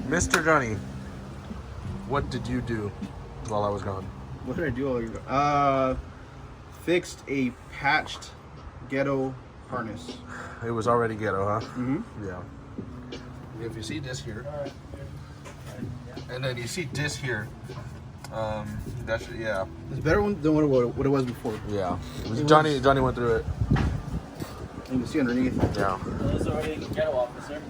Mr. Johnny, what did you do while I was gone? What did I do while you were gone? Fixed a patched ghetto harness. It was already ghetto, huh? Mm-hmm. Yeah. If you see this here, and then you see this here, that's yeah. It's better than what it was before. Yeah. Johnny went through it. You can see underneath. Yeah. That was already a ghetto officer.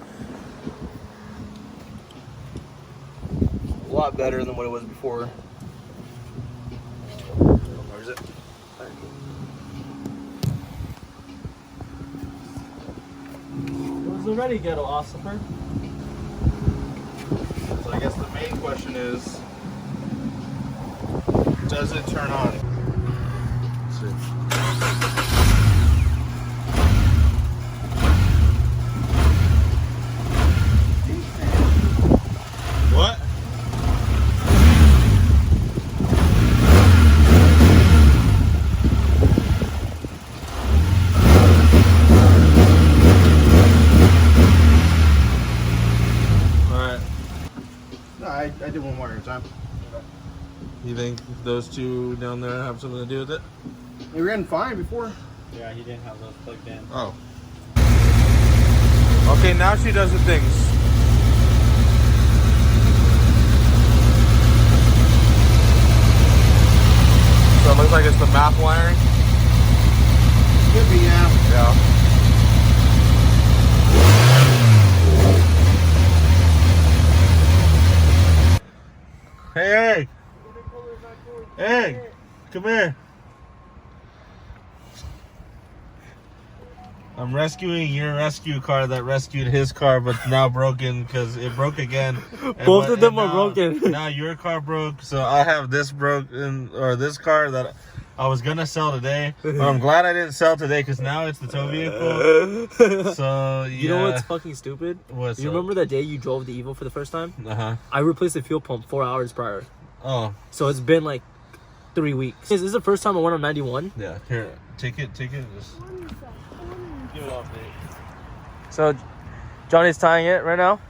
A lot better than what it was before. Where is it? It was already ghetto officer. So I guess the main question is, does it turn on? Let's see. What? Alright. No, I did one more at a time. You think those two down there have something to do with it? It ran fine before. Yeah, he didn't have those plugged in. Oh. Okay, now she does the things. So it looks like it's the map wiring. Could be, yeah. Yeah. Hey, hey, come here. I'm rescuing your rescue car that rescued his car, but now broken because it broke again. Both of them are broken. Now your car broke, so I have this broken, or this car that I was gonna sell today. But I'm glad I didn't sell today because now it's the tow vehicle. So yeah. You know what's fucking stupid? What's you remember that day you drove the Evo for the first time? Uh-huh. I replaced the fuel pump 4 hours prior. Oh. So it's been like 3 weeks. Is this the first time I went on 91? Yeah. Here, take it. Just Give it off, mate. So Johnny's tying it right now.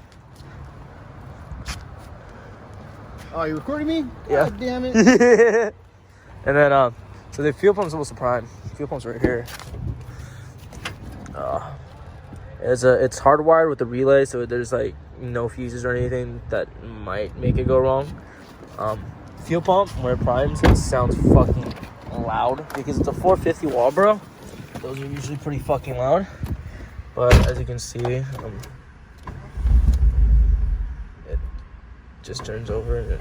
Oh, you recording me? Yeah. God damn it. And then so the fuel pump's supposed to prime. Fuel pump's right here. It's hardwired with the relay, so there's like no fuses or anything that might make it go wrong. Fuel pump, where it primes, it sounds fucking loud because it's a 450 wall, bro. Those are usually pretty fucking loud. But as you can see, it just turns over and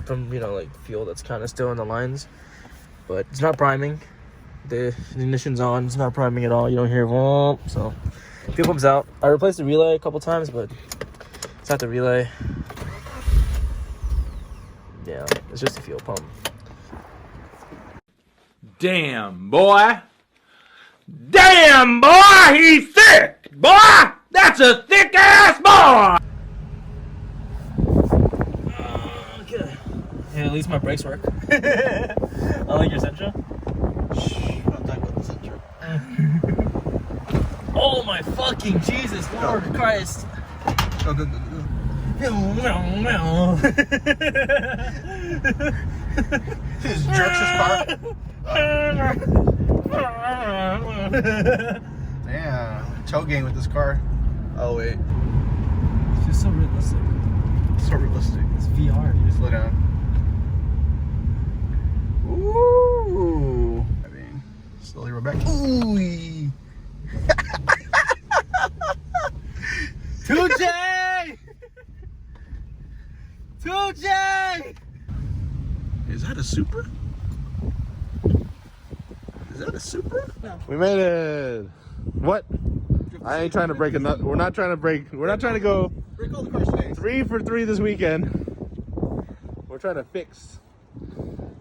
from, you know, like fuel that's kind of still in the lines. But it's not priming. The ignition's on. It's not priming at all. You don't hear whoomp. So fuel pump's out. I replaced the relay a couple times, but it's not the relay. Yeah, it's just a fuel pump. Damn, boy. Damn, boy, he's thick. Boy, that's a thick ass boy. Okay. Yeah, at least my brakes work. I like your Sentra. Shh, we're not talking about the Sentra. Oh my fucking Jesus, Lord Christ. His jerks his car. Damn, toe gang with this car. Oh wait, It's just so realistic. so realistic. It's VR, dude. Slow down. Ooh. I mean, slowly roll back. Ooh. 2J! 2J! Is that a Supra? Is that a Supra? No. We made it. What? I ain't trying to break a nut. We're not trying to break. We're not trying to go Break all the cars today. 3 for 3 this weekend. We're trying to fix,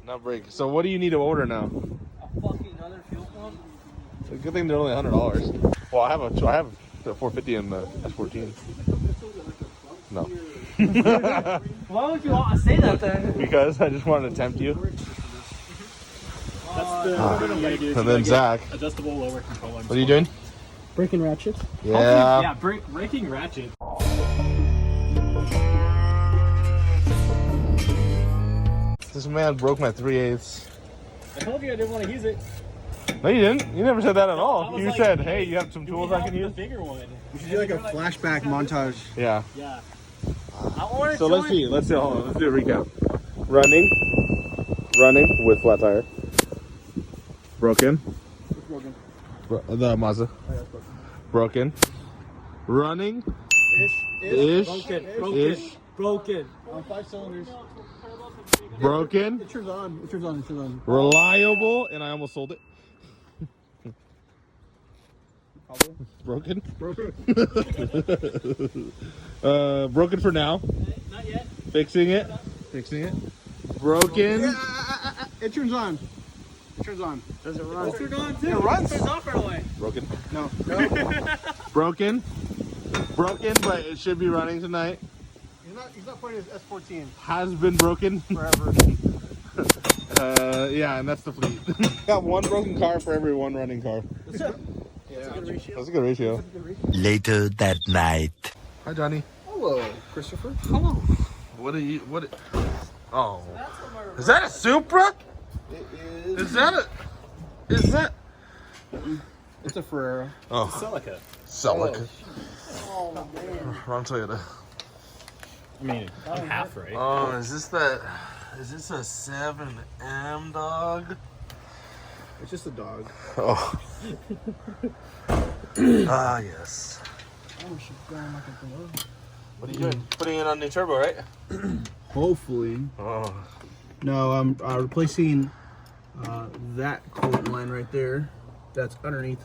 not break. So what do you need to order now? A fucking other fuel pump? It's a good thing they're only $100. Well, I have the 450 and the S14. No. Why would you say that then? Because I just wanted to tempt you. That's the And then Zach. adjustable lower control arm. What are you doing? Braking ratchet? Yeah. Yeah, braking ratchet. This man broke my 3/8. I told you I didn't want to use it. No, you didn't. You never said that at I all. was You like, said, hey, you have some tools I can The use? bigger one. We should do like a flashback montage. Yeah. Yeah. I wanted So let's see. Let's see. Hold on. Let's do a recap. Running with flat tire. Broken. The Mazda. Broken. Running. Ish. Broken. On 5 cylinders. Broken. It turns on. It turns on. It turns on. Reliable. And I almost sold it. Broken. Broken for now. Not yet. Fixing it. Broken. It turns on. It turns on. Does it run? It turns on too. It runs. It turns off right away. Broken. No. Broken, but it should be running tonight. He's not putting his S14 Has been broken. forever. Yeah, and that's the fleet. Got one broken car for every one running car. Yeah. That's a good ratio. Later that night. Hi, Johnny. Hello, Christopher. What are you? Oh, is that a Supra? It is. Is that? It's a Ferrera. Oh, Celica. Celica. Wrong Toyota. I mean, I'm half right. Oh, is this a 7M dog? It's just a dog. Oh. Ah, yes. Oh, she's going like a below. What are you doing? Putting it on new turbo, right? Hopefully. Oh. No, I'm replacing that coolant line right there. That's underneath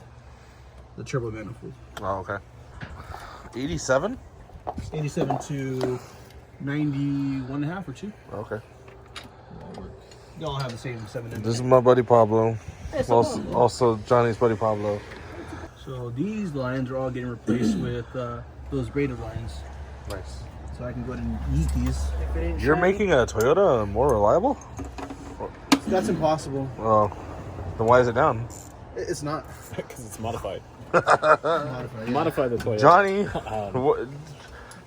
the turbo manifold. Oh, okay. 87? 87 to 91.5 or 2. Okay. They all have the same 7 This is my buddy Pablo. Also Johnny's buddy Pablo. So these lines are all getting replaced with those braided lines. Nice. So I can go ahead and use these. You're making a Toyota more reliable? That's impossible. Oh. Then why is it down? It's not. Because it's modified. Modified, yeah. Modify the Toyota. Johnny,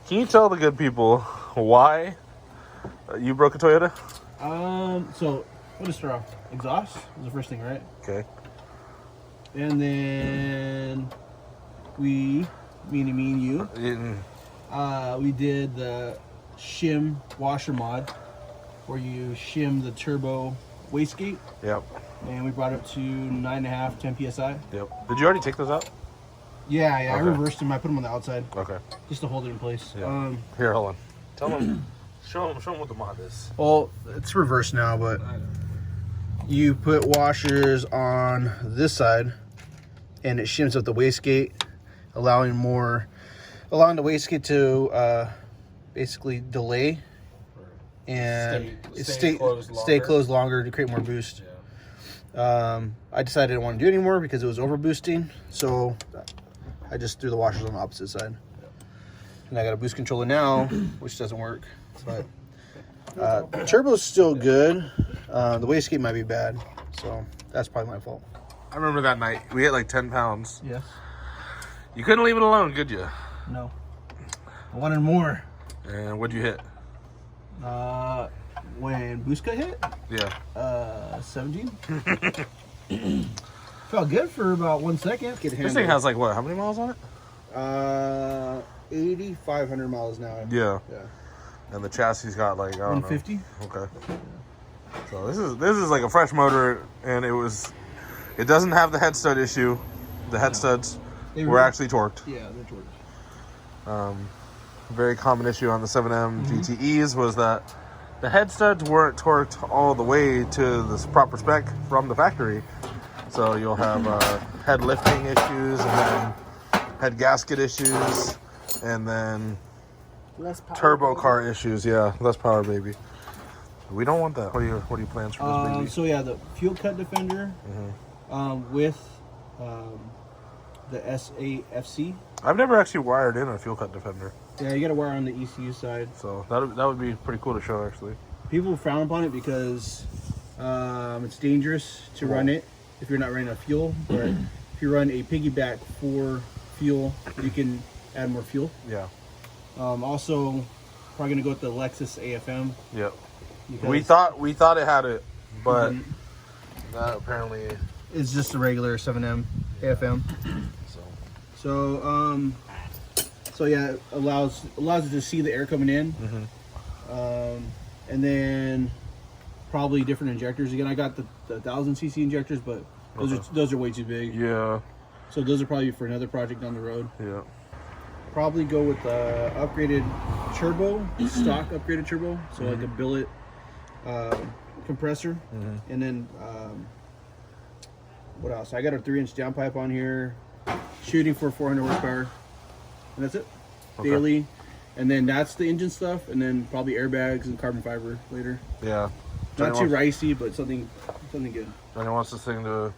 can you tell the good people why you broke a Toyota? So what is start off? Exhaust is the first thing, right? Okay. And then me and you, we did the shim washer mod, where you shim the turbo wastegate, Yep. and we brought it to 9.5, 10 psi. Yep. Did you already take those out? Yeah, I Okay. reversed them. I put them on the outside Okay. just to hold it in place. Yeah. Here, hold on. Tell them. Show them what the mod is. Well, it's reversed now, but you put washers on this side, and it shims up the wastegate, allowing the wastegate to basically delay and stay closed longer to create more boost. Yeah. I decided I didn't want to do it anymore because it was over boosting, so I just threw the washers on the opposite side. And I got a boost controller now, which doesn't work. But the turbo's still good. The wastegate might be bad, so that's probably my fault. I remember that night. We hit like 10 pounds. Yeah. You couldn't leave it alone, could you? No. I wanted more. And what'd you hit? When boost cut hit, Yeah. 17. Felt good for about 1 second. This thing has like what? How many miles on it? 8,500 miles an hour. Yeah. Yeah. And the chassis got like, I don't 150. know. Okay. So this is like a fresh motor, and it doesn't have the head stud issue. The head studs were actually torqued. Yeah, they're torqued. Very common issue on the 7M GTEs was that the head studs weren't torqued all the way to the proper spec from the factory. So you'll have head lifting issues, and then head gasket issues, and then turbo car issues. Yeah, less power, baby. We don't want that. What are your plans for this baby? So yeah, the fuel cut defender with the SAFC. I've never actually wired in a fuel cut defender, Yeah, you got to wire on the ECU side. so that would be pretty cool to show actually. People frown upon it because it's dangerous to run it if you're not running a fuel. But if you run a piggyback for fuel, you can add more fuel. Yeah. Also, probably gonna go with the Lexus AFM. Yep. We thought it had it, but that apparently it's just a regular 7M AFM. So yeah, it allows you to see the air coming in. And then probably different injectors. Again, I got the 1000cc injectors, but those are way too big. Yeah. So those are probably for another project down the road. Yeah. Probably go with the upgraded turbo, stock upgraded turbo. So like a billet compressor. And then what else? I got a 3-inch downpipe on here, shooting for 400 horsepower. And that's it. Daily. And then that's the engine stuff, and then probably airbags and carbon fiber later. Yeah. Not too ricey, but something good. Johnny wants this thing to...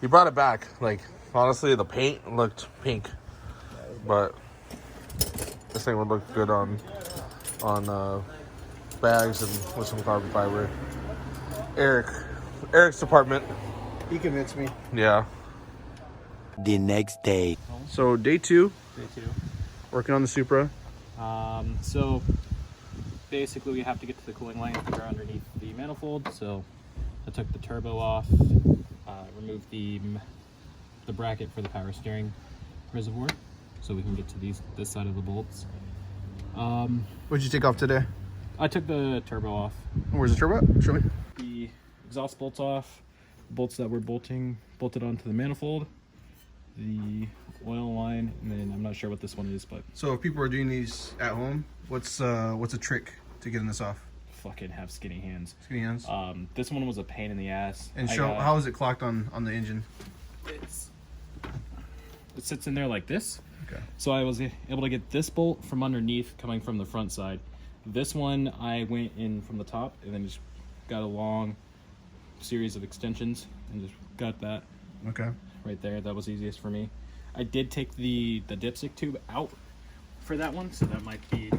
He brought it back. Like, honestly, the paint looked pink. But this thing would look good on bags and with some carbon fiber. Eric's department. He convinced me. Yeah. The next day. So day two. Day 2. Working on the Supra. So basically we have to get to the cooling lines that are underneath the manifold. So I took the turbo off, removed the bracket for the power steering reservoir, so we can get to this side of the bolts. What'd you take off today? I took the turbo off. Where's the turbo? Show me. The exhaust bolts off, bolts that were bolted onto the manifold, the oil line, and then I'm not sure what this one is, but So if people are doing these at home, what's a trick to getting this off? fucking have skinny hands. Skinny hands. This one was a pain in the ass. And how is it clocked on the engine? It sits in there like this. Okay. So I was able to get this bolt from underneath coming from the front side. This one I went in from the top and then just got a long series of extensions and just got that Okay. right there. That was easiest for me. I did take the dipstick tube out for that one, so that might be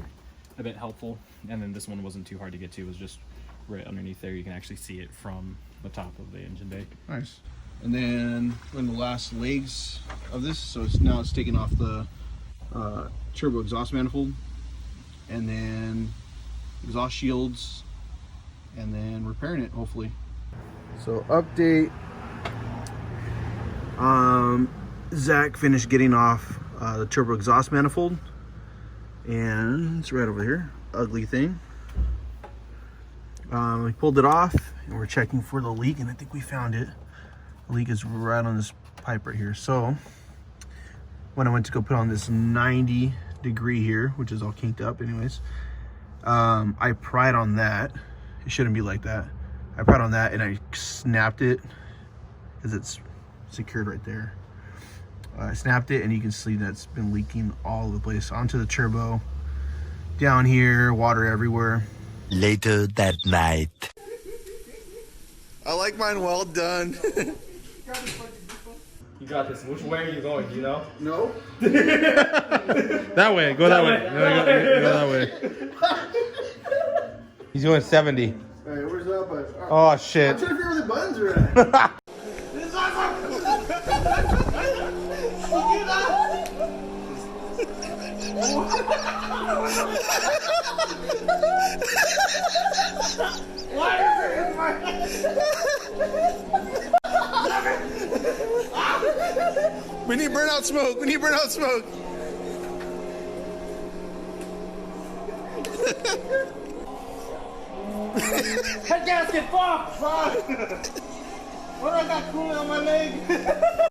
a bit helpful. And then this one wasn't too hard to get to. It was just right underneath there. You can actually see it from the top of the engine bay. Nice. And then in the last legs of this, so it's taking off the turbo exhaust manifold, and then exhaust shields, and then repairing it hopefully. So update. Zach finished getting off the turbo exhaust manifold, and it's right over here. Ugly thing. We pulled it off, and we're checking for the leak, and I think we found it. The leak is right on this pipe right here. So when I went to go put on this 90 degree here, which is all kinked up anyways, I pried on that. It shouldn't be like that. I pried on that and I snapped it because it's secured right there. I snapped it, and you can see that's been leaking all over the place onto the turbo, down here, water everywhere. Later that night. I like mine well done. You got this. Which way are you going? Do you know? No. That way. Go that way. Go that way. He's doing 70. Alright, where's that button? Oh, shit. I'm trying to figure out where the buttons are at. This is Why is it in my... We need burnout smoke. We need burnout smoke. Head gasket, fuck! Fuck. What do I got cooling on my leg?